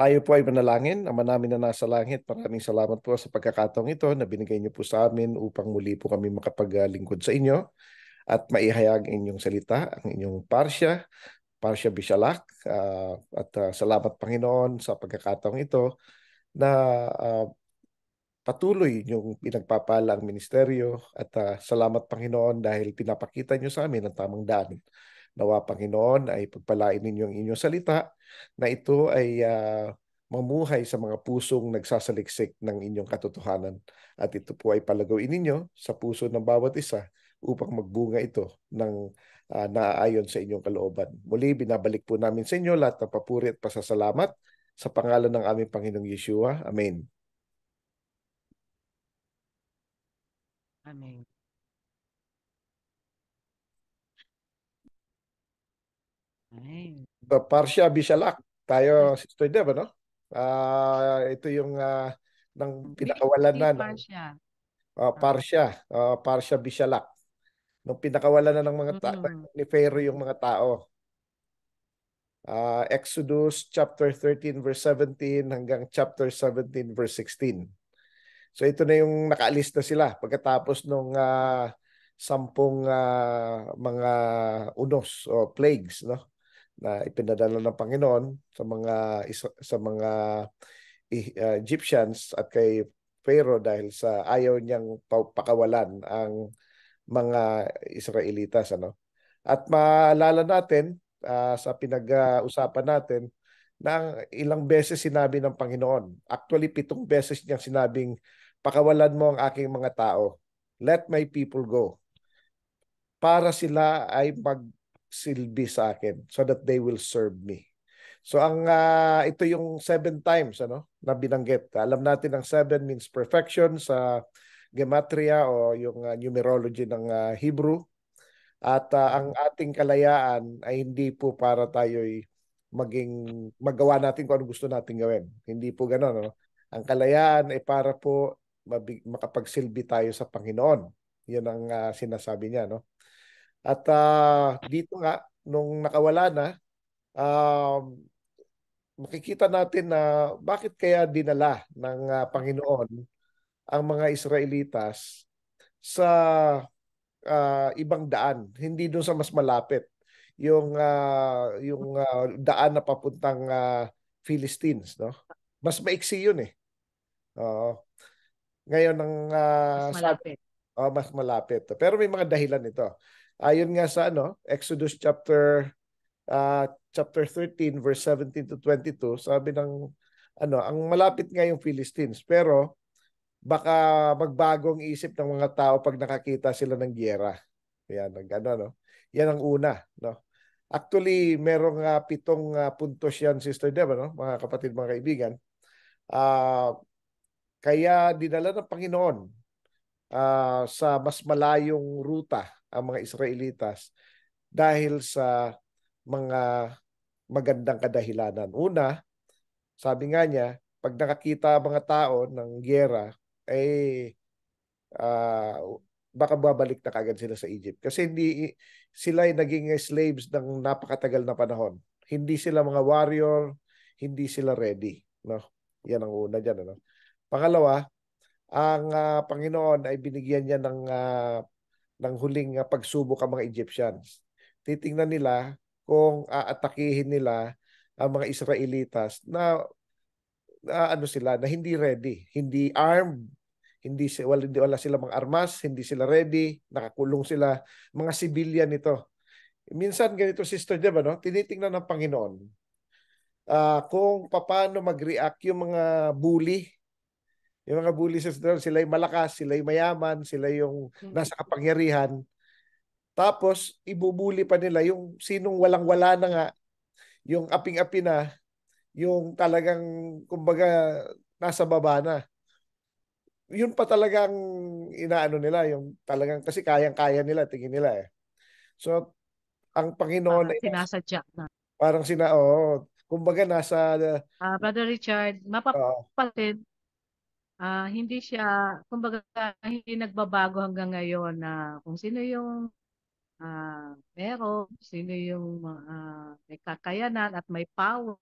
Tayo po ay manalangin. Ama namin na nasa langit, maraming salamat po sa pagkakataong ito na binigay niyo po sa amin upang muli po kami makapaglingkod sa inyo at maihayag ang inyong salita, ang inyong Parsha Bishalak. At salamat Panginoon sa pagkakataong ito na ah, patuloy yung pinagpapala ang ministeryo at salamat Panginoon dahil pinapakita niyo sa amin ang tamang daan. Nawa Panginoon ay pagpalain ninyo ang inyong salita na ito ay mamuhay sa mga pusong nagsasaliksik ng inyong katotohanan. At ito po ay palagawin ninyo sa puso ng bawat isa upang magbunga ito ng naaayon sa inyong kalooban. Muli, binabalik po namin sa inyo lahat ng papuri at pasasalamat sa pangalan ng aming Panginoong Yeshua. Amen. Amen. Amen. So, Parsha Bishalak. Tayo, Sister Deb, ano? Ito yung ng pinakawalan na ng Parsha. Parsha Bishalak. Nung pinakawalan na ng mga Mm. ni Pharaoh yung mga tao. Exodus chapter 13 verse 17 hanggang chapter 17 verse 16. So ito na yung nakaalis na sila pagkatapos nung sampung mga unos o plagues, no, na ipinadala ng Panginoon sa mga Egyptians at kay Pharaoh dahil sa ayaw niyang pakawalan ang mga Israelitas, ano. At maalala natin sa pinag-usapan natin na ilang beses sinabi ng Panginoon. Actually, 7 beses niyang sinabing, pakawalan mo ang aking mga tao. Let my people go. Para sila ay magsilbi sa akin so that they will serve me. So ito yung 7 times, ano, na binanggit. Alam natin ang 7 means perfection sa gematria o yung numerology ng Hebrew. At ang ating kalayaan ay hindi po para tayo'y magawa natin kung ano gusto natin gawin. Hindi po gano'n, no? Ang kalayaan ay para po makapagsilbi tayo sa Panginoon. Yun ang sinasabi niya, no? At dito nga, nung nakawala na, um, makikita natin na bakit kaya dinala ng Panginoon ang mga Israelitas sa ibang daan, hindi doon sa mas malapit. Yung daan na papuntang Philistines, no? Mas maiksi yun eh. Oo. Ngayon ang Mas sabi, malapit. mas malapit. Pero may mga dahilan ito. Ayon nga sa Exodus chapter 13 verse 17 to 22, sabi ng ang malapit nga yung Philistines, pero baka magbago ang isip ng mga tao pag nakakita sila ng giyera. Yan, no? Yan ang una, no? Actually, merong 7 puntos yan, Sister Deb, no? Mga kapatid, mga kaibigan. Ah, Kaya dinala ng Panginoon sa mas malayong ruta ang mga Israelitas dahil sa mga magandang kadahilanan. Una, sabi nga niya, pag nakakita ang mga tao ng giyera, eh ah, baka babalik na kagad sila sa Egypt. Kasi hindi sila ay naging slaves ng napakatagal na panahon. Hindi sila mga warrior, hindi sila ready. No? Yan ang una dyan. Ano? Pangalawa, ang Panginoon ay binigyan niya ng huling pagsubok ang mga Egyptians. Titingnan nila kung aatakihin nila ang mga Israelitas na sila, na hindi ready, hindi armed, wala sila mga armas, hindi sila ready, nakakulong sila, mga civilian ito. Minsan ganito, Sister Deb, no? Tinitingnan ng Panginoon kung paano mag-react yung mga bully. Yung mga bully, Sister, sila yung malakas, sila yung mayaman, sila yung nasa kapangyarihan. Tapos, ibubuli pa nila yung sinong walang-wala na nga, yung aping-api na, yung talagang, kumbaga, nasa baba na. Yun pa talagang inaano nila, yung talagang kasi kayang-kaya nila, tingin nila eh. So, ang Panginoon Parang ay sinasadya na. parang kumbaga nasa, Brother Richard, uh, mapapansin, hindi siya, kumbaga, hindi nagbabago hanggang ngayon na kung sino yung meron, sino yung may kakayanan at may power.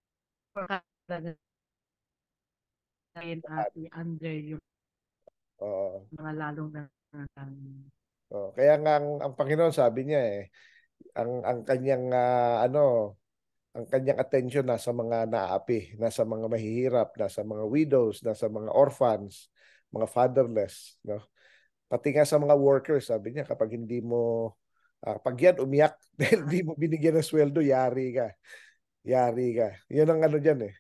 at i-under yung Oo. mga lalong na Kaya nga ang Panginoon sabi niya ang kanyang ang kanyang attention nasa mga naapi, nasa mga mahihirap, nasa mga widows, nasa mga orphans, mga fatherless, no? Pati nga sa mga workers, sabi niya, kapag hindi mo, pag yan umiyak dahil hindi mo binigyan ng sweldo, yari ka. Yari ka. Yun ang ano dyan eh.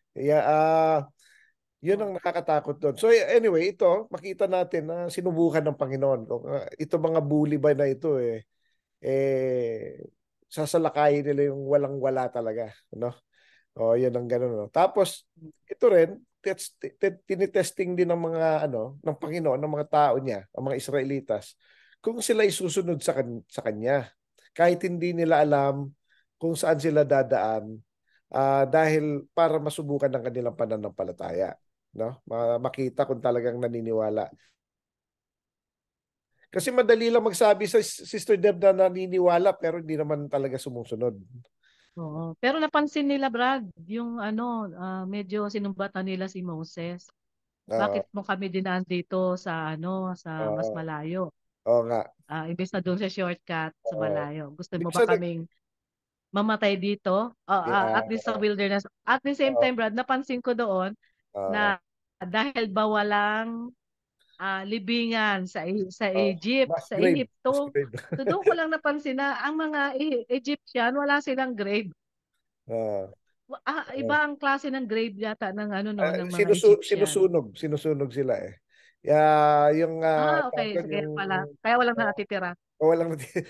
Yun ang nakakatakot doon. So anyway, ito, makita natin na sinubukan ng Panginoon. Kung, ito mga bully ba na ito sasalakayin nila yung walang-wala talaga. No? Yun ang ganun. No? Tapos, ito rin, tinitesting din ng mga ng Panginoon, ng mga tao niya, ang mga Israelitas, kung sila isusunod sa kanya. Kahit hindi nila alam kung saan sila dadaan, dahil para masubukan ng kanilang pananampalataya, no? Makita kung talagang naniniwala. Kasi madali lang magsabi sa Sister Deb na naniniwala pero hindi naman talaga sumusunod. Oo. Pero napansin nila, Brad, yung medyo sinumbatan nila si Moses. Oo, Bakit mo kami dinaan dito sa mas oo, malayo? oo nga. Imbes na doon sa shortcut sa Oo. malayo. Gusto mo ba Minsan, kaming mamatay dito? At yeah, least sa wilderness. At the same oo, time, Brad, napansin ko doon oo. na dahil ba walang libingan sa Egypt, Mass sa grave. Mass Ehipto, grave. so doon ko lang napansin na ang mga Egyptian, wala silang grave. Oo. Iba Oo. ang klase ng grave yata ng no, ng mga Egyptian. Sinusunog sila eh. Yung Okay. tawag So, yung kaya pala. Kaya walang uh, natitira. walang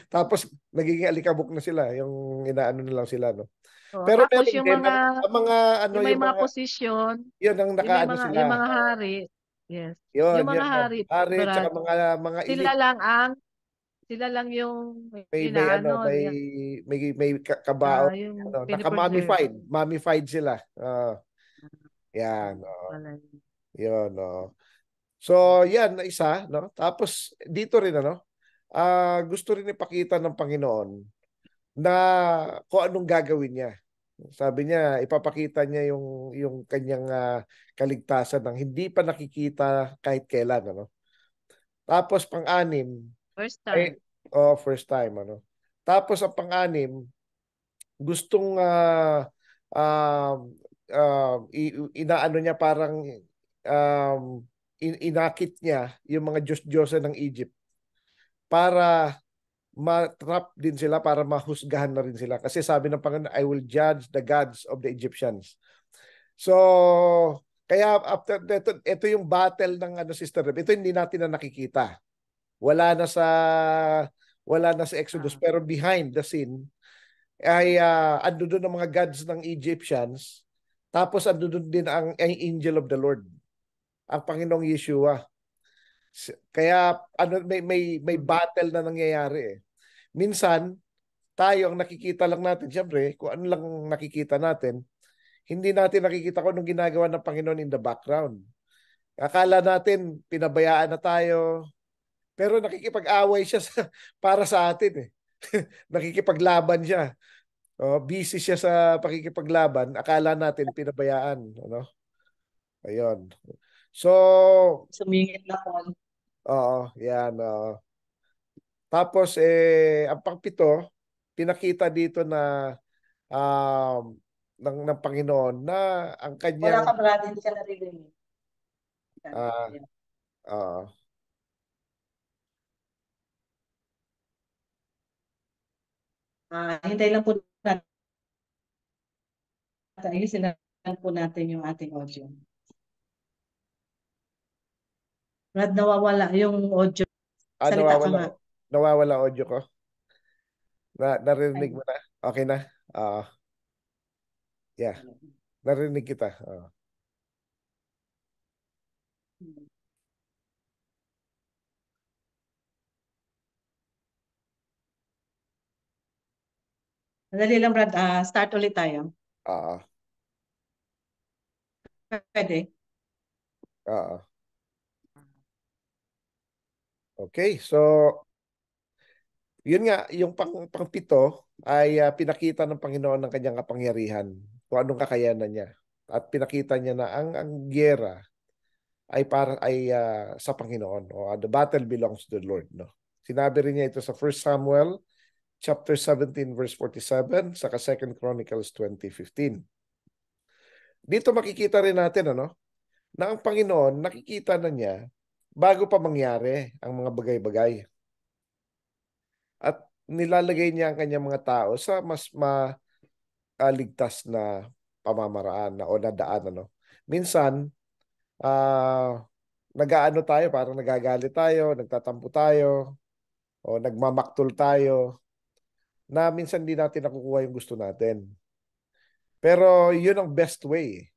tapos nagiging alikabok na sila, yung inaano na lang sila, no. Oo. Pero Tapos meron din ang mga yung may yung mga mga posisyon, yun ang nakaano sila. yung mga hari, yes. Yun, Yung mga yun, no. hari, Hari tsaka Brad, mga sila elite. lang ang sila lang yung May inaano, may kabaong yung naka-mummified, pinipreserve. mummified sila. Ah, Yan, pala. yun, So, yan na isa, no? Tapos dito rin gusto rin ipakita ng Panginoon na kung anong gagawin niya. Sabi niya, ipapakita niya yung kanyang kaligtasan ng hindi pa nakikita kahit kailan, Tapos pang-anim, First time. first time, Tapos ang pang-anim, gustong inaano niya parang um, inakit niya yung mga Diyos-Diyosan ng Egypt para ma-trap din sila, para mahusgahan na rin sila. Kasi sabi ng Panginoon, I will judge the gods of the Egyptians. So, kaya after ito yung battle ng Sister Reb. Ito hindi natin na nakikita. Wala na sa wala na sa Exodus, Ah, pero behind the scene ay ando doon ang mga gods ng Egyptians. Tapos ando doon din ang angel of the Lord, ang Panginoong Yeshua. Kaya may mm. battle na nangyayari eh. Minsan tayo ang nakikita lang natin, siyempre, kung ano lang nakikita natin, hindi natin nakikita kung anong ginagawa ng Panginoon in the background. Akala natin pinabayaan na tayo, pero nakikipag-away siya para sa atin eh. Nakikipaglaban siya. Busy siya sa pakikipaglaban. Akala natin pinabayaan, Ayun. So, Sumingit na po. yan. Tapos ang pangpito, pinakita dito na um, ng Panginoon na ang Wala kanyang ka, Brad, hindi ka naririnig. ah ah, Hintay lang po natin. Ayusin lang po natin yung ating audio. Brad, nawawala yung audio. Salita ka nawawala nga. nawawala audio ko. Narinig Ay. mo na? Okay na? Yeah. Narinig kita. Madali lang, Brad. Start ulit tayo. Ah, Pwede. ah. Okay, so yun nga, yung pangpito ay pinakita ng Panginoon ng kanyang kapangyarihan, kung anong kakayanan niya. At pinakita niya na ang giyera, ay sa Panginoon, o the battle belongs to the Lord, no. Sinabi rin niya ito sa 1 Samuel chapter 17 verse 47 saka 2 Chronicles 20:15. Dito makikita rin natin na ang Panginoon nakikita na niya bago pa mangyari ang mga bagay-bagay. At nilalagay niya ang kanyang mga tao sa mas maligtas na pamamaraan o na daan. Minsan, nag-aano tayo, parang nagagalit tayo, nagtatampo tayo, o nagmamaktol tayo, na minsan di natin nakukuha yung gusto natin. Pero yun ang best way.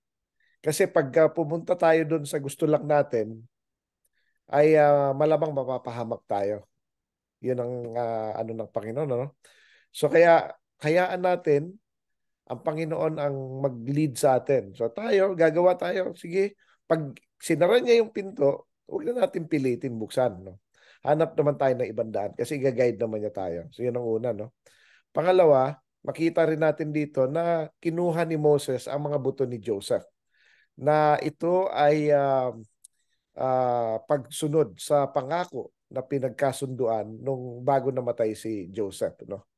Kasi pag pumunta tayo dun sa gusto lang natin, ay malamang mapapahamak tayo. Yun ang ano ng Panginoon, no? So kayaan natin ang Panginoon ang mag-lead sa atin. So tayo, gagawa tayo. Sige, pag sinara niya yung pinto, huwag na natin pilitin buksan, no? Hanap naman tayo ng ibang daan kasi i-guide naman niya tayo. So yun ang una, no? Pangalawa, makita rin natin dito na kinuha ni Moses ang mga buto ni Joseph, na ito ay pagsunod sa pangako na pinagkasunduan nung bago namatay si Joseph, no?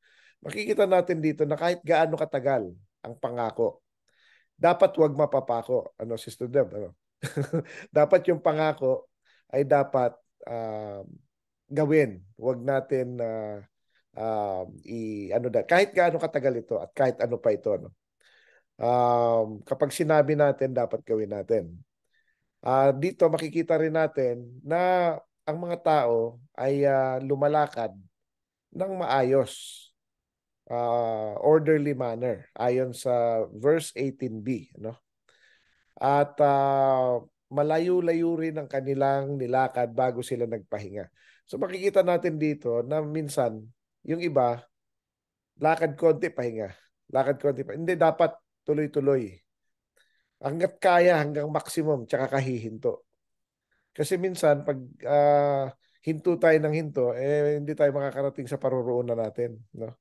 Makikita natin dito na kahit gaano katagal ang pangako, dapat wag mapapako. Ano, Sister Deb? Ano? Dapat yung pangako ay dapat gawin. Wag natin kahit gaano katagal ito at kahit ano pa ito, no? Kapag sinabi natin, dapat gawin natin. Dito makikita rin natin na ang mga tao ay lumalakad ng maayos, orderly manner ayon sa verse 18b, no? At malayo-layo rin ang kanilang nilakad bago sila nagpahinga. So makikita natin dito na minsan yung iba lakad konti pahinga. Lakad konti pa. Hindi, dapat tuloy-tuloy. Hangga't kaya, hanggang maximum, tsaka kahihinto. Kasi minsan, pag hinto tayo ng hinto, hindi tayo makakarating sa paruroonan natin. No?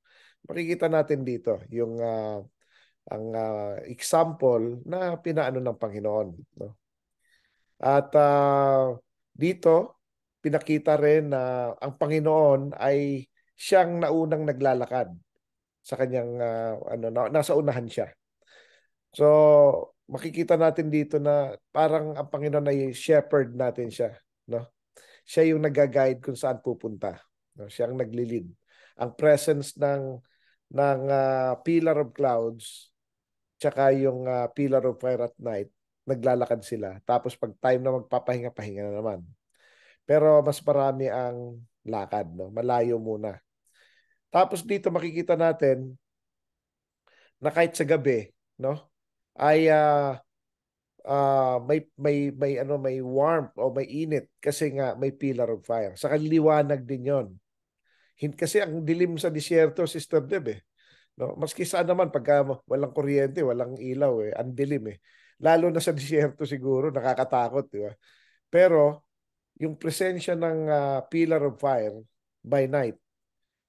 Makikita natin dito yung ang example na pinaano ng Panginoon. No? At dito, pinakita rin na ang Panginoon ay siyang naunang naglalakad sa kanyang nasa unahan siya. So, makikita natin dito na parang ang Panginoon ay shepherd natin siya, no? Siya yung nag-guide kung saan pupunta, no? Siya ang nagli-lead. Ang presence ng pillar of clouds tsaka yung pillar of fire at night, naglalakad sila. Tapos pag time na magpapahinga, pahinga na naman. Pero mas marami ang lakad, no? Malayo muna. Tapos dito makikita natin na kahit sa gabi, no, ay may warmth o may init kasi nga may pillar of fire. Sa liwanag din 'yon. Kasi ang dilim sa disyerto, Sister Deb, no? Maski saan naman pagka walang kuryente, walang ilaw, ang dilim eh. Lalo na sa disyerto siguro nakakatakot, di ba? Pero yung presensya ng pillar of fire by night,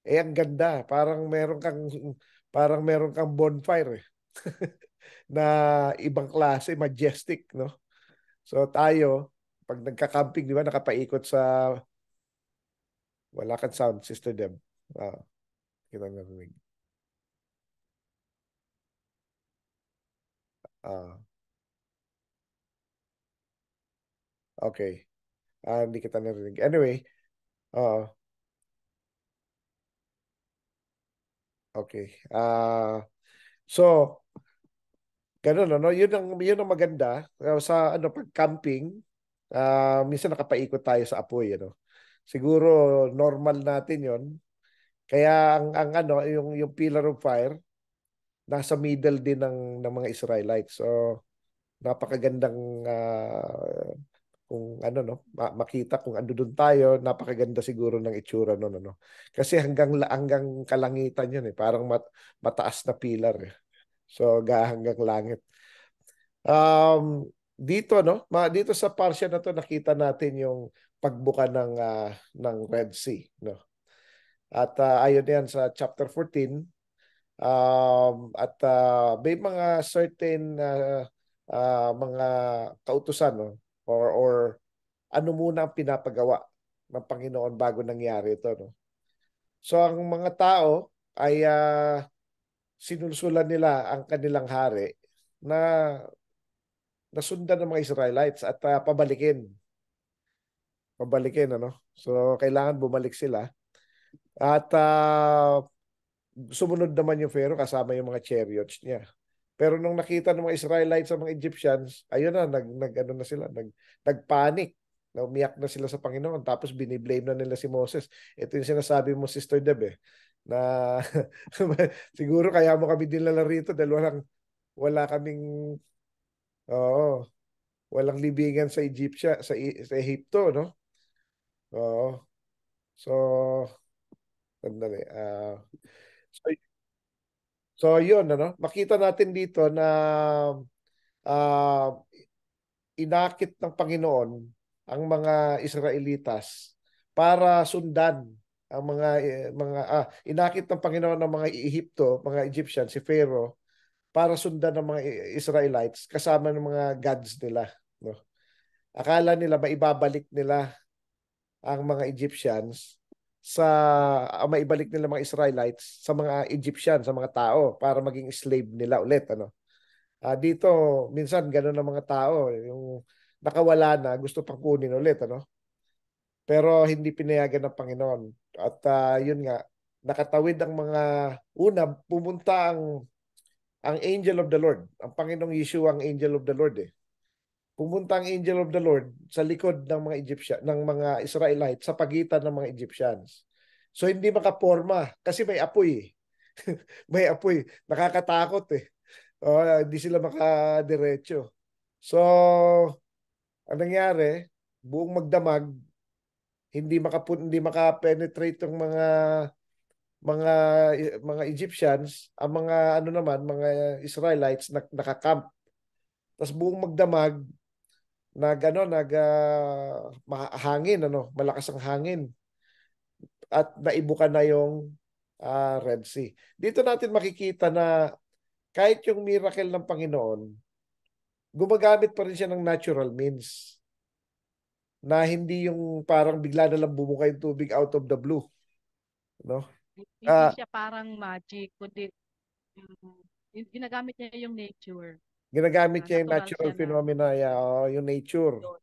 ang ganda, parang meron kang bonfire na ibang klase, majestic, no? So tayo, pag nagka-camping, di ba, nakapaikot sa wala kang sound, Sister Deb. Kita narinig. Ah, okay. Hindi kita narinig. Anyway, okay. So, ganun, ano? Yun ang maganda. Sa pag camping, minsan nakapaikot tayo sa apoy, ano? Siguro normal natin 'yon. Kaya yung pillar of fire nasa middle din ng mga Israelites. So napakagandang kung no, makita kung ano doon tayo, napakaganda siguro ng itsura noon, ano. Kasi hanggang kalangitan 'yun eh, parang mataas na pillar eh. So hanggang langit. Dito dito sa parsya na to nakita natin yung pagbuka ng Red Sea, no. At ayon yan sa chapter 14, at may mga certain mga kautusan, no, or ano muna ang pinapagawa ng Panginoon bago nangyari ito, no? So ang mga tao ay sinulsulan nila ang kanilang hari na nasundan ng mga Israelites at pabalikin ano. So kailangan bumalik sila at sumunod naman yung Pharaoh kasama yung mga chariots niya. Pero nung nakita ng mga Israelites sa mga Egyptians, ayun na, ano na sila, nagpanic. Na umiyak na sila sa Panginoon. Tapos biniblame na nila si Moses. Ito yung sinasabi mo, Sister Deb, na siguro kaya mo kami dinala rito dahil wala kaming, oo, walang libingan sa sa Ehipto, no? Oo. So, sandali. So, so, yun, ano? Makita natin dito na ah, inakit ng Panginoon ang mga Israelitas para sundan ang inakit ng Panginoon ng mga Ehipto, mga Egyptian, si Pharaoh, para sundan ng mga Israelites kasama ng mga gods nila, no? Akala nila maibabalik nila ang mga Egyptians maibalik nila mga Israelites sa mga Egyptian, sa mga tao para maging slave nila ulit, ano? Dito, minsan ganun ang mga tao, yung nakawala na, gusto pang kunin ulit, ano? Pero hindi pinayagan ng Panginoon. At yun nga, nakatawid ang pumunta ang angel of the Lord. Ang Panginoong Yeshua ang angel of the Lord, eh. Pumunta ang angel of the Lord sa likod ng mga Egyptian, ng mga Israelites sa pagitan ng mga Egyptians. So hindi makaporma kasi may apoy, eh. May apoy. Nakakatakot, eh. Hindi sila makadiretso. So, ang nangyari, buong magdamag, hindi maka-penetrate yung mga mga Egyptians, ang mga ano naman, mga Israelites nakakamp. Tapos buong magdamag, hangin, ano, malakas ang hangin at naibukan na yung Red Sea. Dito natin makikita na kahit yung miracle ng Panginoon, gumagamit pa rin siya ng natural means na hindi yung parang bigla na lang bumuka yung tubig out of the blue, no? Hindi Ah, siya parang magic, kundi ginagamit niya yung nature. Ginagamit niya yung Natural natural siya na phenomena, yung nature. yun.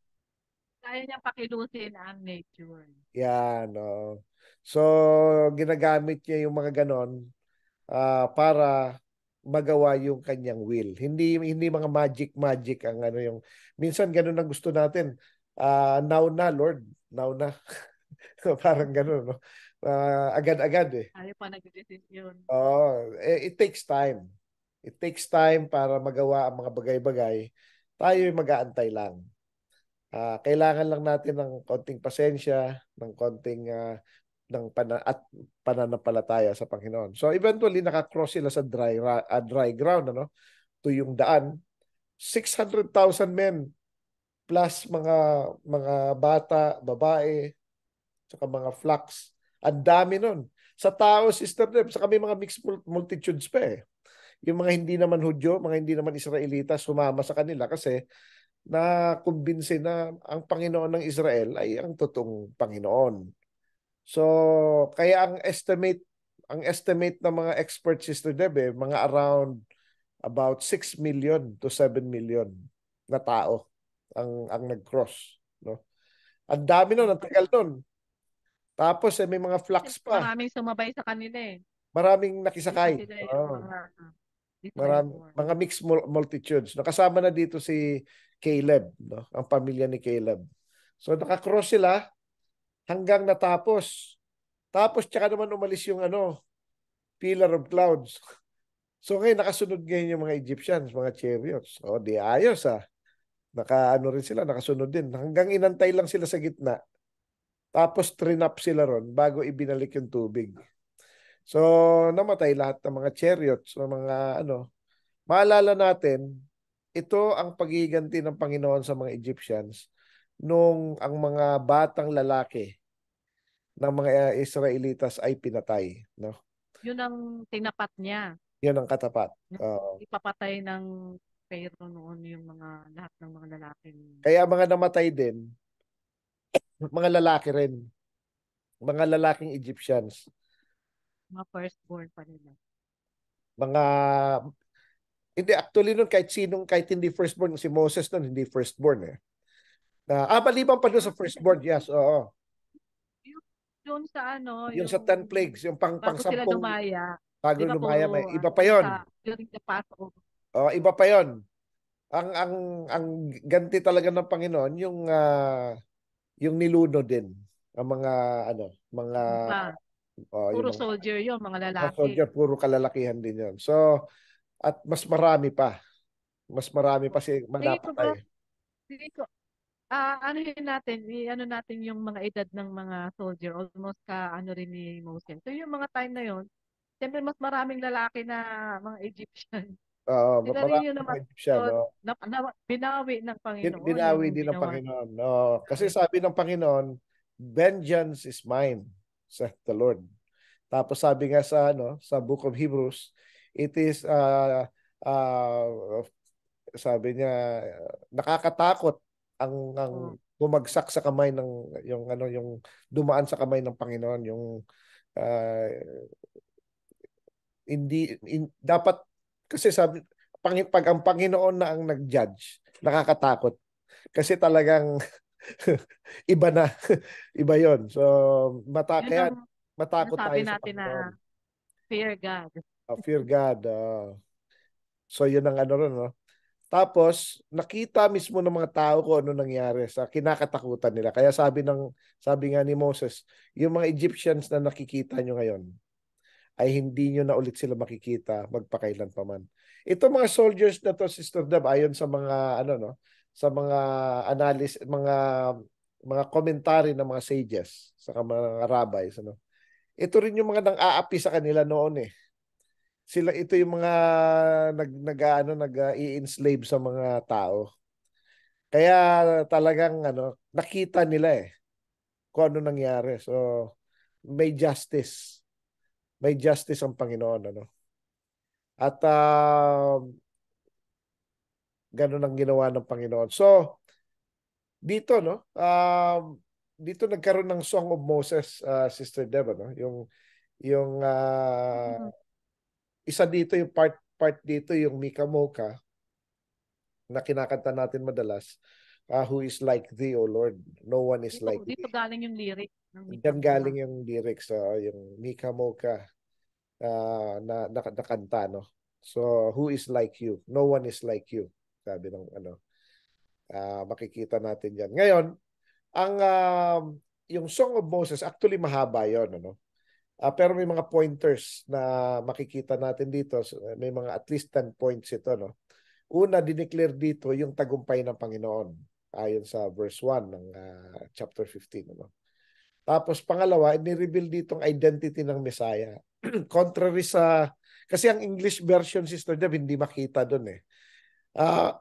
Kaya niyang pakilusin ang nature. Yan, no. So, ginagamit niya yung mga ganon para magawa yung kanyang will. Hindi mga magic ang ano yung minsan ganun ang gusto natin. Now na, Lord. Now na. Parang ganun, no? Agad-agad, eh. Ayaw pa nag-desisyon. It takes time. It takes time para magawa ang mga bagay-bagay. Tayo'y mag-aantay lang. Kailangan lang natin ng konting pasensya, ng konting at pananampalataya sa Panginoon. So eventually nakakross sila sa dry ground, ano? To yung daan. 600,000 men plus mga bata, babae, saka mga flocks. Ang dami nun. Sa tao, Sister Deb, sa kami mga mixed multitudes pa, eh. Yung mga hindi naman Hudyo, mga hindi naman Israelita, sumama sa kanila kasi na kumbinsi na ang Panginoon ng Israel ay ang totoong Panginoon. So, kaya ang estimate ng mga experts, Sister Deb, mga around about 6 million to 7 million na tao ang nag-cross, no? Ang dami nun, ang tagal nun. Tapos may mga flocks pa. Maraming sumabay sa kanila eh. Maraming Hindi pa nakisakay. sila yung Oh, mga Israel born. mga mixed multitudes. Nakasama na dito si Caleb, no? Ang pamilya ni Caleb. So nakakross sila hanggang natapos. Tapos tsaka naman umalis yung pillar of clouds. So ngayon nakasunod ngayon yung mga Egyptians, mga chariots. Di ayos ah. Nakaano rin sila, nakasunod din. Hanggang inantay lang sila sa gitna. Tapos trinap sila ron bago ibinalik yung tubig. So namatay lahat ng mga chariots, ng mga Maalala natin, ito ang pagiganti ng Panginoon sa mga Egyptians nung ang mga batang lalaki ng mga Israelitas ay pinatay, no? Yun ang tinapat niya. Yan ang katapat. Yung ipapatay ng Pharaoh noon yung mga lahat ng mga lalaking Kaya mga namatay din, mga lalaki rin. Mga lalaking Egyptians. mga firstborn pa nila. Mga, hindi actually nun kahit sinong, kahit hindi firstborn, si Moses nun, hindi firstborn eh. Maliban pa doon sa firstborn, yes, oo. Yung doon sa ano, Yung yung sa 10 plagues, yung pang bago sila sampung lumaya, bago di ba lumaya, puro iba ano pa yun yon. sa during the Passover. Iba pa yon. Ang ganti talaga ng Panginoon yung niluno din ang mga ano, mga Iba, puro yung soldier yun, mga mga lalaki. soldier, puro kalalakihan din yon. So, at mas marami pa. Mas marami pa si Tingin ko ba, madapatay. tingin ko, ano yun natin, ano natin yung mga edad ng mga soldier, almost ka ano rin ni Moses. So yung mga time na yun, siyempre mas maraming lalaki na mga Egyptian. Sila rin Marami yung mga naman Egyptian, yun, no? binawi ng Panginoon yung Binawi din ng ginawa Panginoon. No? Kasi niya. sabi ng Panginoon, vengeance is mine, saith the Lord. Tapos sabi nga sa sa Book of Hebrews, it is uh, sabi niya nakakatakot ang Oh, bumagsak sa kamay ng yung dumaan sa kamay ng Panginoon yung uh, dapat kasi sabi pag ang Panginoon na ang nag-judge, nakakatakot kasi talagang iba na. Iba 'yon. So yun kaya ang matakot tayo nasabi sa natin Panginoon. na fear God. Fear God. So yun ang ano ron, no? Tapos nakita mismo ng mga tao kung ano nangyari sa kinakatakutan nila. Kaya sabi nga ni Moses, yung mga Egyptians na nakikita nyo ngayon ay hindi nyo na ulit sila makikita magpakailan pa man. Ito mga soldiers na to, Sister Deb, ayon sa mga sa mga analysis, mga commentary ng mga sages, sa mga rabbis, Ito rin yung mga nang-aapi sa kanila noon eh. Ito yung mga nag-i-enslave sa mga tao. Kaya talagang nakita nila eh kung ano nangyari. So may justice. May justice ang Panginoon, At ganun ang ginawa ng Panginoon. So dito dito nagkaroon ng Song of Moses, Sister Deb, yung Mm. isa dito yung part dito yung Mika Moka na kinakanta natin madalas. Who is like thee, O Lord? No one is like Dito thee. galing yung lyric ng Mika Diyan Moha. galing yung lyrics, yung Mika Moka na kanta, no? So, who is like you? No one is like you. Sabi ng makikita natin yan. Ngayon, ang yung Song of Moses, actually mahaba yon, pero may mga pointers na makikita natin dito. So, may mga at least 10 points ito, no? Una, dineclare dito yung tagumpay ng Panginoon ayon sa verse 1 ng chapter 15. Tapos pangalawa, ni-reveal dito ang identity ng Messiah. Contrary kasi ang English version, Sister Deb, hindi makita doon eh. Uh,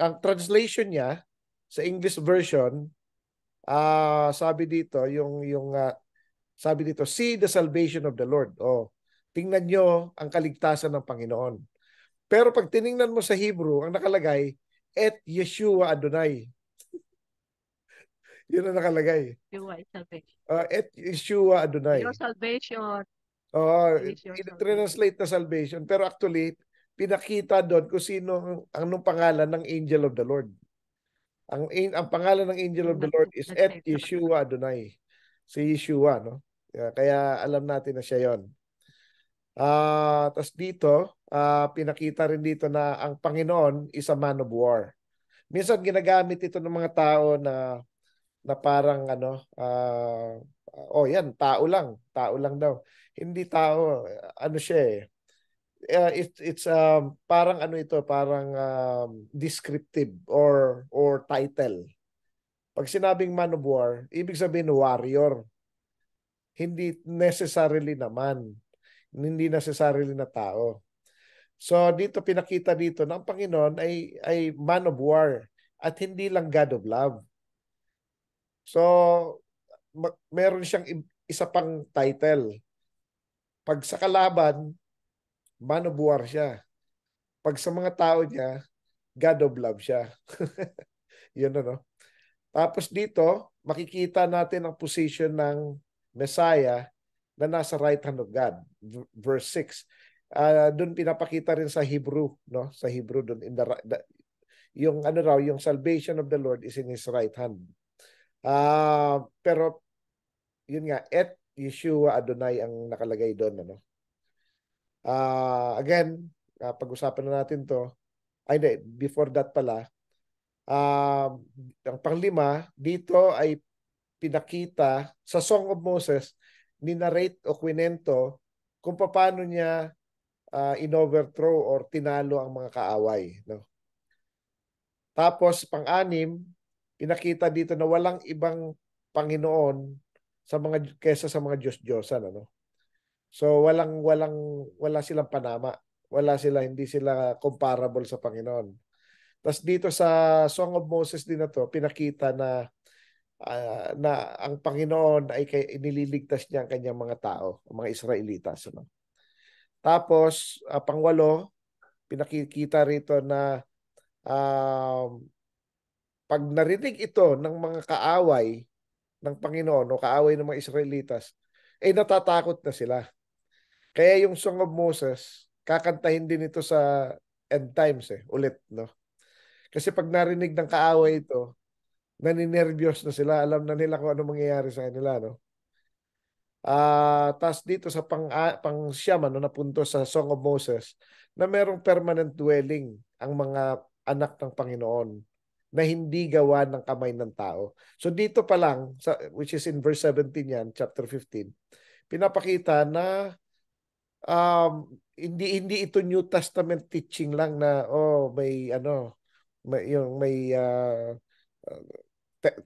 ang translation niya sa English version, sabi dito, sabi dito, see the salvation of the Lord. Tingnan nyo ang kaligtasan ng Panginoon. Pero pag tiningnan mo sa Hebrew, ang nakalagay, et Yeshua Adonai. Yun ang nakalagay. You are salvation. Et Yeshua Your Adonai. salvation is your salvation. Translate na salvation. Pero actually, pinakita doon kung sino anong pangalan ng angel of the Lord. Ang pangalan ng angel of Yung the Lord is et nag-save sa kanila. Yeshua Adonai. Si Yeshua, no? Kaya alam natin na siya yon. Tapos dito, pinakita rin dito na ang Panginoon is a man of war. Minsan ginagamit ito ng mga tao na parang yan, tao lang daw. Hindi tao, ano siya eh. It's parang ano ito, parang descriptive or title. Pag sinabing man of war, ibig sabihin warrior. Hindi necessarily naman. Hindi necessarily na tao. So dito pinakita dito na ang Panginoon ay man of war at hindi lang God of love. So meron siyang isa pang title. Pag sa kalaban, man of war siya. Pag sa mga tao niya, God of love siya. Yun ano. Tapos dito, makikita natin ang position ng Messiah na nasa right hand of God. Verse 6. Doon pinapakita rin sa Hebrew, no? Sa Hebrew doon yung ano raw, yung salvation of the Lord is in his right hand. Pero yun nga, et Yeshua Adonai ang nakalagay doon, ano. Again, pag-usapan na natin to. Ay, hindi, before that pala, ang panglima, dito ay pinakita sa Song of Moses, ninarrate o kwento kung paano niya in-overthrow or tinalo ang mga kaaway. No? Tapos, pang-anim, pinakita dito na walang ibang Panginoon sa mga kaysa sa mga Diyos-Diyosan, ano? So wala silang panama. Hindi sila comparable sa Panginoon. Tapos dito sa Song of Moses din na to, pinakita na ang Panginoon ay iniligtas niya ang kanyang mga tao, ang mga Israelitas. Ano? Tapos, pangwalo, pinakikita rito na pag narinig ito ng mga kaaway ng Panginoon o kaaway ng mga Israelitas, natatakot na sila. Kaya yung Song of Moses, kakantahin din ito sa end times ulit, no? Kasi pag narinig ng kaaway ito, naninervyos na sila, alam na nila kung ano mangyayari sa kanila, no? Tas dito sa pang siyam, ano, na punto sa Song of Moses, na merong permanent dwelling ang mga anak ng Panginoon na hindi gawa ng kamay ng tao. So dito pa lang, which is in verse 17 yan, chapter 15, pinapakita na hindi ito New Testament teaching lang na may ano may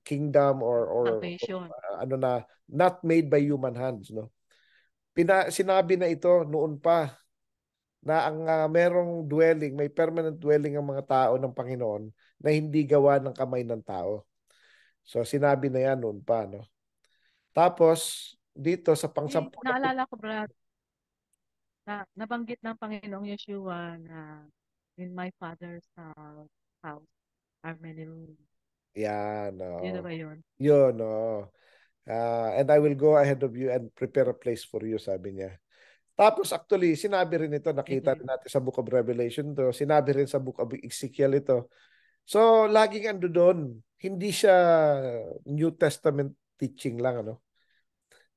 kingdom or Salvation. ano na not made by human hands, no. Sinabi na ito noon pa na ang merong dwelling, may permanent dwelling ang mga tao ng Panginoon na hindi gawa ng kamay ng tao. So sinabi na yan noon pa, no. Tapos dito sa pangsampu na Naalala ko, Brad, na nabanggit ng Panginoong Yeshua na in my Father's house are many rooms. yan, Yun na ba yun? yun, and I will go ahead of you and prepare a place for you, sabi niya. Tapos actually, sinabi rin ito, nakita Amen. rin natin sa Book of Revelation to, sinabi rin sa Book of Ezekiel ito. So, laging ando doon. Hindi siya New Testament teaching lang, ano.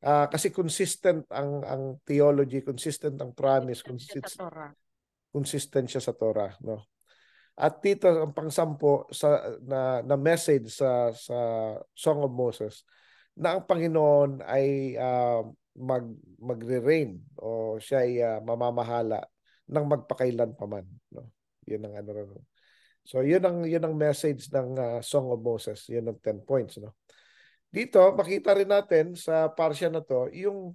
Kasi consistent ang theology, consistent ang promise, Siya sa Torah. consistent siya sa Torah, no. At dito ang pangsampo na message sa Song of Moses na ang Panginoon ay magre-reign o siya ay mamamahala ng magpakailan pa man, no. Yun ang ano rin. So yun ang message ng Song of Moses, yun ang 10 points, no. Dito makita rin natin sa parsya na to yung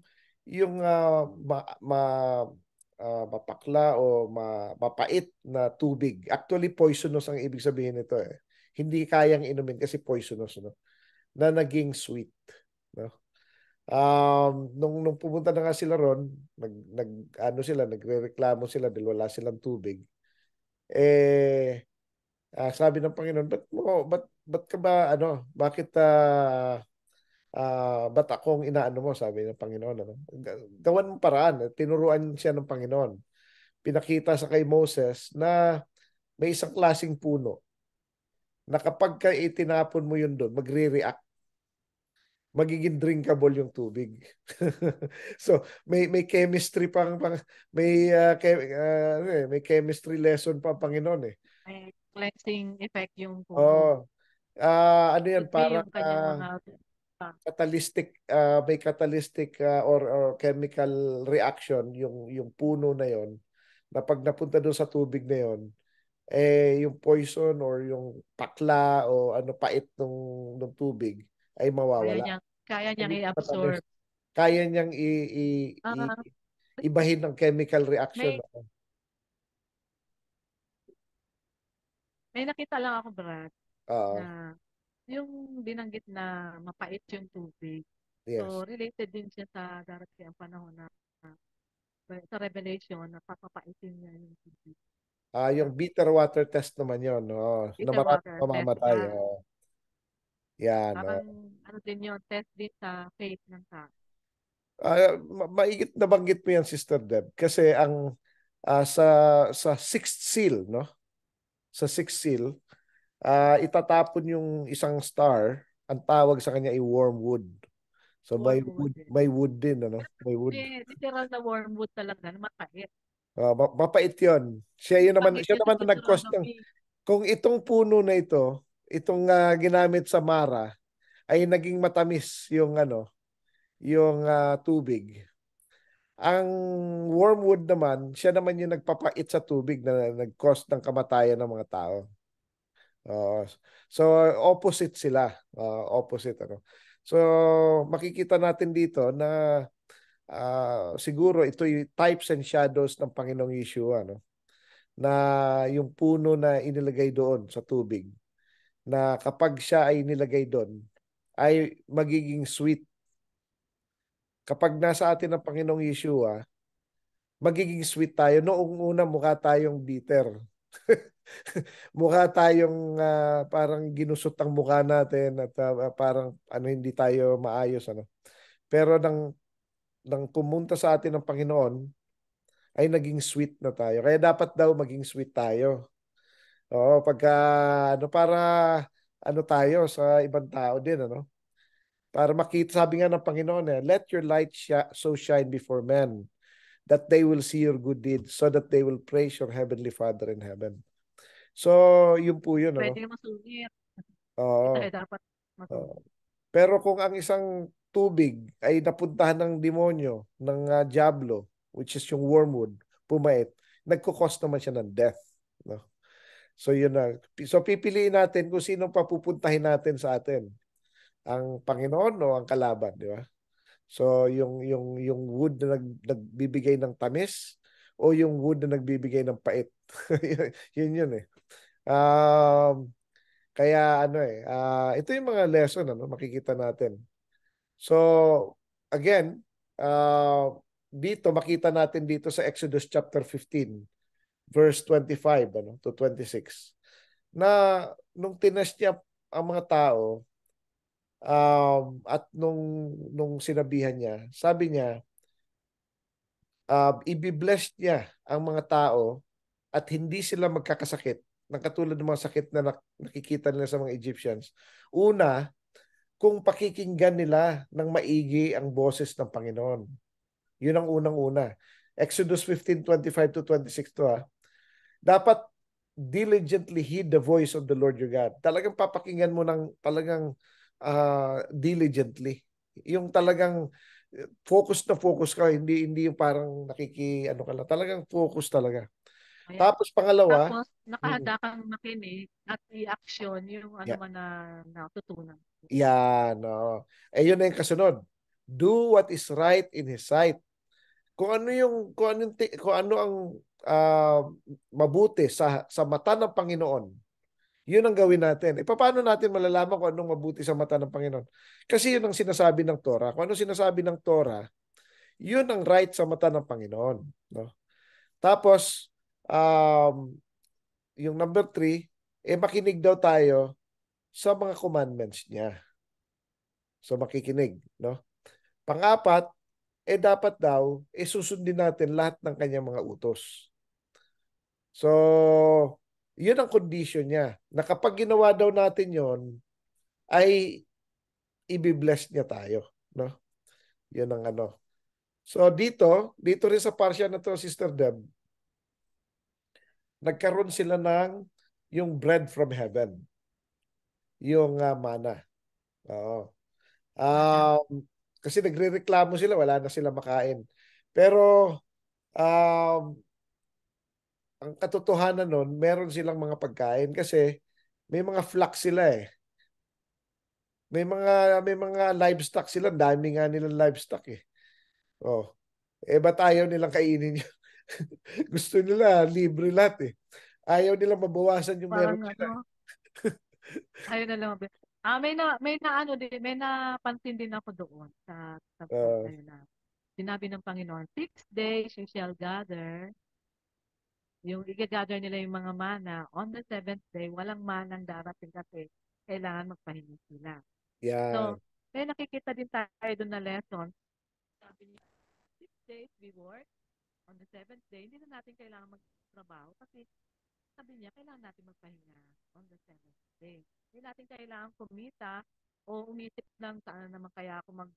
mapakla o mapait na tubig. Actually, poisonous ang ibig sabihin nito eh. Hindi kayang inumin kasi poisonous, no? Na naging sweet. No? Nung pumunta na nga sila ron, nagrereklamo sila dahil wala silang tubig. Sabi ng Panginoon, ba't ka ba, bakit ba't akong inaano mo, sabi ng Panginoon, ano? Gawan mo paraan. Tinuruan siya ng Panginoon. Pinakita sa kay Moses na may isang klasing puno na kapag ka itinapon mo yun doon, magre-react. Magiging drinkable yung tubig. So, may chemistry may chemistry lesson pa ang Panginoon eh. May cleansing effect yung puno. Oh, ano yan Could be parang yung kanyang mga may catalytic or chemical reaction yung puno na yon na pag napunta doon sa tubig na yon yung poison or yung pakla o ano pait ng tubig ay mawawala. kaya niyang Magiging matamis. i-absorb. Kaya niyang Ah, ibahin ng chemical reaction. may may nakita lang ako, Brad, Oo. na yung binanggit na mapait yung tubig. Yes. So, related din siya sa darating ang panahon na sa Revelation na papapaitin niya yung tubig. Yung bitter water test naman yun, no? Na Bitter maraming water test. mamamatay. Yan. Oh. Yan, Parang no? ano din yun, test din sa faith ng tao. Maigit na banggit mo yan, Sister Deb. Kasi sa sixth seal, no? Sa sixth seal, itatapon yung isang star, ang tawag sa kanya ay wormwood. So Wormwood din. may wood din, ano? May wood. Literal na wormwood talaga, na mapait. Mapait 'yon. Pangit Siya yun sa naman ang nag-cause ng Deuteronomy. kung itong puno na ito, itong ginamit sa Mara ay naging matamis yung yung tubig. Ang wormwood naman, siya naman yung nagpapait sa tubig na nag-cause ng kamatayan ng mga tao. Oo. So opposite sila. Opposite So makikita natin dito na siguro ito yung types and shadows ng Panginoong Yeshua, na yung puno na inilagay doon sa tubig, na kapag siya ay nilagay doon, ay magiging sweet. Kapag nasa atin ang Panginoong Yeshua, magiging sweet tayo. Noong una, mukha tayong bitter. Mukha tayong parang ginusot ang mukha natin at parang hindi tayo maayos. Pero nang pumunta sa atin ang Panginoon, ay naging sweet na tayo. Kaya dapat daw maging sweet tayo. Oo, pagka para tayo sa ibang tao din, Para makita, sabi nga ng Panginoon, let your light so shine before men that they will see your good deeds so that they will praise your heavenly Father in heaven. So, yun po yun, Pwede masungit. Hindi Oo. tayo dapat Oo. masungit. Pero kung ang isang tubig ay napuntahan ng demonyo, ng diablo, which is yung wormwood, pumait, nagkukos naman siya ng death. No? So yun na. So pipiliin natin kung sino papupuntahin natin sa atin. Ang Panginoon o ang kalaban, di ba? So yung wood na nagbibigay ng tamis o yung wood na nagbibigay ng pait. Yun eh. Um, Kaya ito yung mga lesson makikita natin. So again, dito makita natin dito sa Exodus chapter 15 verse 25 to 26 na nung tinest niya ang mga tao, at nung sinabihan niya, sabi niya, ibibless niya ang mga tao at hindi sila magkakasakit ng katulad ng mga sakit na nakikita nila sa mga Egyptians. Una, kung pakikinggan nila ng maigi ang boses ng Panginoon. Yun ang unang-una. Exodus 15:25 to 26 to Dapat diligently heed the voice of the Lord your God. Talagang papakinggan mo ng talagang diligently. Yung talagang focus ka, hindi yung parang ka lang. Talagang focus talaga. Ayan. Tapos pangalawa, Tapos, nakahanda kang makinig at i-action yung ano yeah, man na natutunan. yan. Yun na yung kasunod. Do what is right in His sight. Kung ano ang ah, mabuti sa mata ng Panginoon, yun ang gawin natin. Paano natin malalaman kung anong mabuti sa mata ng Panginoon? Kasi yun ang sinasabi ng Torah. Kung ano sinasabi ng Torah, yun ang right sa mata ng Panginoon. No? Tapos, yung number 3, makinig daw tayo sa mga commandments niya. So, makikinig. No? Pang-apat, dapat daw, susundin natin lahat ng kanyang mga utos. So, yun ang condition niya. Na kapag ginawa daw natin yon ay ibibless niya tayo. No? Yun ang So, dito rin sa parsya na to, Sister Deb, nagkaroon sila ng yung bread from heaven. Yung mana. Oo. Mana. Kasi nagrereklamo sila, wala na sila makain. Pero, um, ang katotohanan nun, meron silang mga pagkain kasi may mga flock sila eh. May mga livestock sila, dami nga nilang livestock eh. Oh. Ba't ayaw nilang kainin yun? Gusto nila libre lahat eh. Ayaw nilang mabawasan yung meron Parang nila. ayun na lang. May na ano din, may napansin din ako doon sa part Uh, na yun na sinabi ng Panginoon, 6 days you shall gather yung i-gather nila yung mga mana. On the seventh day, walang manang darating kasi kailangan magpahinga sila. Yan. So, may nakikita din tayo doon na lesson. Sabi niya, 6 days we work. On the seventh day, hindi na natin kailangan magtrabaho kasi sabi niya, kailangan natin magpahinga on the seventh day. Hindi natin kailangan kumita o umisip lang saan naman kaya ako kung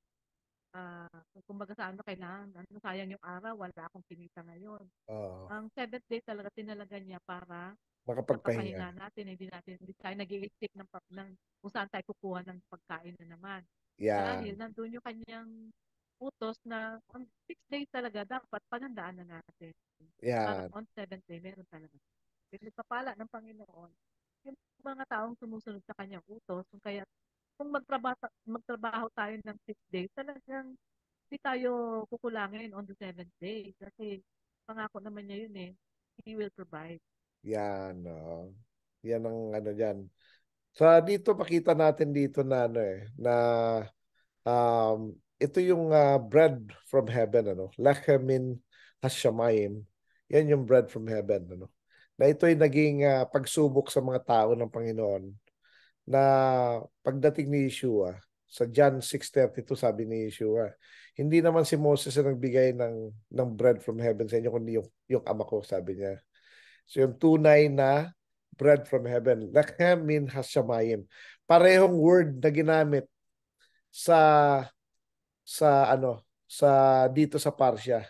kumbaga sa ano, kailangan, ano, sayang yung araw, wala akong kinita ngayon. Oo. Ang seventh day talaga tinalaga niya para sa Makapagpahinga. kapahinga natin, hindi tayo nag-iisip ng kung saan tayo kukuha ng pagkain na naman. Dahil Yan. nandun yung kanyang utos na on 6 days talaga dapat paghandaan na natin. Para Yan. on seventh day, meron talaga. Pinagpapala ng Panginoon yung mga taong sumusunod sa kanyang utos. Kung magtrabaho tayo ng 6 days, talagang hindi tayo kukulangin on the seventh day. Kasi pangako naman niya yun eh. He will provide. Yan. Oo. Yan ang ano dyan. Sa dito makita natin dito na ano na ito yung bread from heaven, ano, Lachamin Hashamayim. Yan yung bread from heaven, ano. Na ito ay naging pagsubok sa mga tao ng Panginoon na pagdating ni Yeshua sa John 6:32 sabi ni Yeshua, hindi naman si Moses ang nagbigay ng bread from heaven sa inyo kundi yung ama ko, sabi niya. So yung tunay na bread from heaven, Lachamin Hashamayim. Parehong word na ginamit sa sa dito sa Parsha.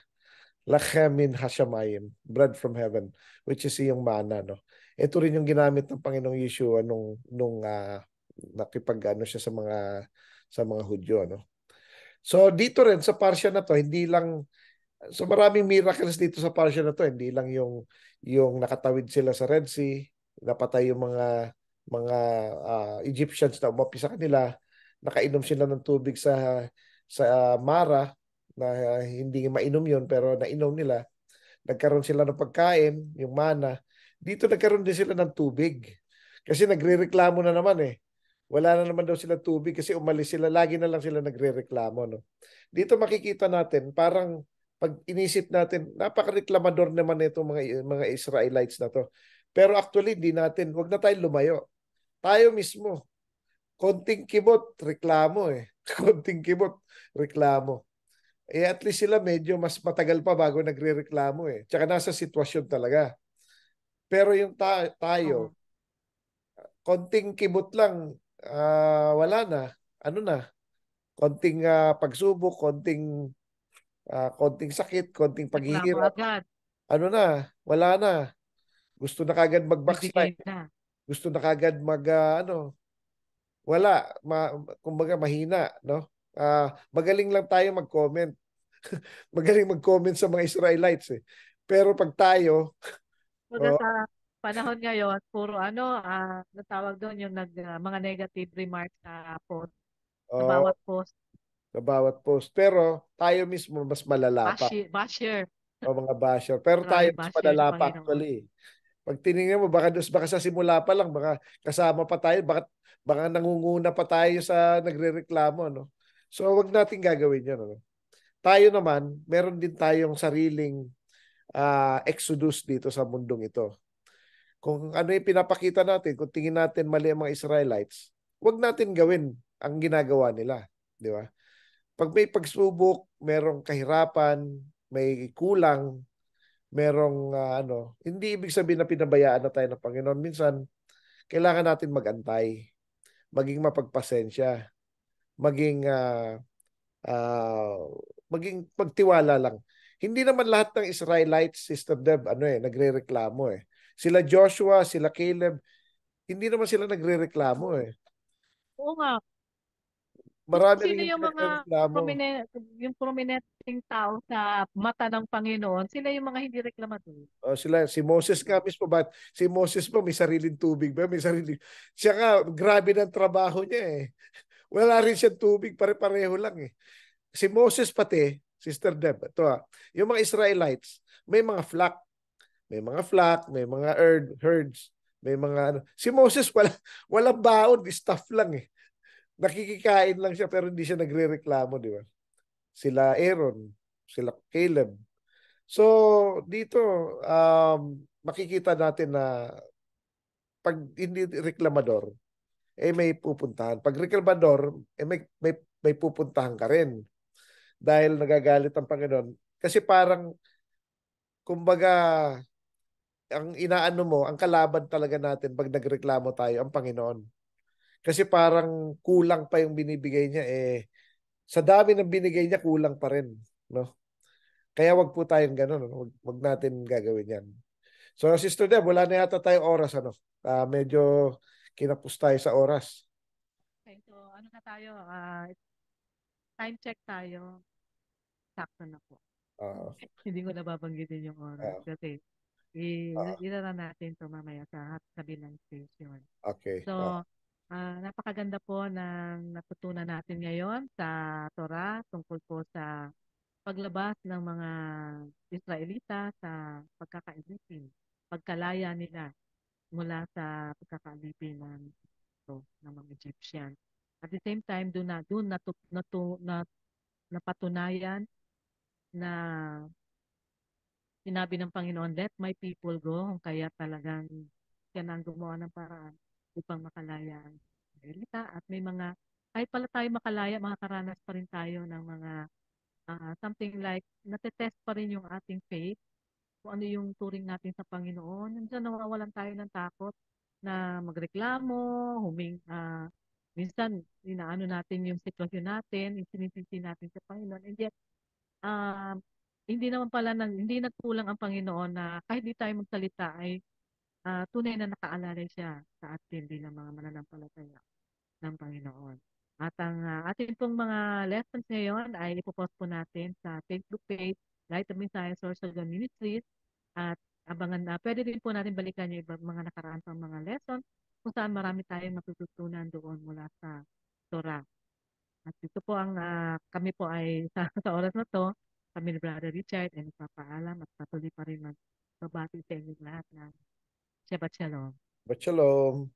Lachamin Hashamayim, bread from heaven, which is yung mana, no. Ito rin yung ginamit ng Panginoong Yeshua nung nakipag-ano siya sa mga Hudyo, no. So dito rin sa Parsha na to, hindi lang so maraming miracles dito sa Parsha na to, hindi lang yung nakatawid sila sa Red Sea, napatay yung mga Egyptians na umapi sa kanila, nakainom sila ng tubig sa Mara na hindi mainom yun pero nainom nila. Nagkaroon sila ng pagkain, yung mana. Dito nagkaroon din sila ng tubig. Kasi nagrereklamo na naman eh. Wala na naman daw sila tubig kasi umalis sila. Lagi na lang sila nagrereklamo. No? Dito makikita natin, parang pag inisip natin, napakareklamador naman itong mga Israelites na to. Pero actually, hindi natin, wag na tayong lumayo. Tayo mismo, konting kibot, reklamo eh. Konting kibot, reklamo. Eh at least sila medyo mas matagal pa bago nagrereklamo eh. Tsaka nasa sitwasyon talaga. Pero yung tayo, Oo. konting kibot lang, wala na. Ano na? Konting pagsubok, konting sakit, konting Reklamo paghihirap. agad. Ano na? Wala na. Gusto na kagad mag-backslide. Nagbigay na. Gusto na kagad ano, wala. Kumbaga mahina, no? Magaling lang tayo mag-comment. Magaling mag-comment sa mga Israelites eh. Pero pag tayo, Kumbaga oh, sa panahon ngayon, puro natawag doon yung mga negative remarks sa post, sa oh, bawat post. sa bawat post. Pero tayo mismo mas malala pa. Basher. O mga basher. Pero tayo Maraming mas basher sa malala pa Panginoon. actually. Pag tinignan mo, baka sa simula pa lang, baka kasama pa tayo, baka nangunguna pa tayo sa nagrereklamo, no? So, wag natin gagawin yun, no? Tayo naman, meron din tayong sariling exodus dito sa mundong ito. Kung ano yung pinapakita natin, kung tingin natin mali ang mga Israelites, wag natin gawin ang ginagawa nila. Di ba? Pag may pagsubok, merong kahirapan, may kulang, merong hindi ibig sabihin na pinabayaan na tayo ng Panginoon. Minsan, kailangan natin magantay, maging mapagpasensya, maging uh, maging pagtiwala lang. Hindi naman lahat ng Israelites, Sister Deb, nagrereklamo eh. Sila Joshua, sila Caleb, hindi naman sila nagrereklamo eh. Oo nga. Marami rin Sino yung yung mga nagrereklamo. prominenteng tao sa mata ng Panginoon? Sila yung mga hindi reklamador. Si Moses nga Diba? mismo, si Moses pa may sariling tubig ba? May sariling, siya nga, grabe ng trabaho niya eh. Wala rin siyang tubig, pare-pareho lang eh. Si Moses pati, Sister Deb, ito yung mga Israelites, may mga flock, may mga herds, may mga ano. Si Moses walang baon, staff lang eh. Nakikikain lang siya pero hindi siya nagrereklamo, di ba? Sila Aaron, sila Caleb. So, dito, makikita natin na pag hindi reklamador, eh may pupuntahan. Pag reklamador, eh may pupuntahan ka rin dahil nagagalit ang Panginoon. Kasi parang, kumbaga, ang inaano mo, ang kalaban talaga natin pag nagreklamo tayo, ang Panginoon. Kasi parang kulang pa yung binibigay niya, eh sa dami ng binigay niya, kulang pa rin, no? Kaya wag po tayong ganun, no? Wag natin gagawin yan. So, Sister Deb, wala na yata tayong oras, ano? Medyo kinapos tayo sa oras. Okay, so ano na tayo? Time check tayo. Sakto na po. Uh, Hindi ko na babanggitin yung oras uh, kasi uh, ilala natin to mamaya sa kabilang station. okay. So, napakaganda po ng natutunan natin ngayon sa Torah tungkol po sa paglabas ng mga Israelita sa pagkakailipin, pagkalaya nila mula sa pagkakailipin ng mga Egyptian. At the same time, doon napatunayan na sinabi ng Panginoon, let my people go. Kaya talagang siya na ang gumawa ng paraan upang makalaya ang Israelita. At may mga, kahit pala tayo makalaya, makakaranas pa rin tayo ng mga something like, natetest pa rin yung ating faith, kung ano yung turing natin sa Panginoon. Nandiyan nawawalan tayo ng takot na magreklamo, minsan, inaano natin yung sitwasyon natin, isinisisi natin sa Panginoon. And yet, ah, hindi nagkulang ang Panginoon na kahit di tayo magsalita ay tunay na nakaalalay siya sa atin bilang mga mananampalataya ng Panginoon. At ang ating pong mga lessons ngayon ay ipopost po natin sa Facebook page, Light of Messiah Sorsogon Ministries. At abangan na, pwede din po natin balikan yung ibang mga nakaraan pang mga lessons kung saan marami tayong matututunan doon mula sa Torah. At ito po kami po ay sa oras na to, kami ni Brother Richard ay nagpapaalam at patuloy pa rin magbabati sa inyong lahat na Shabbat Shalom. But shalom.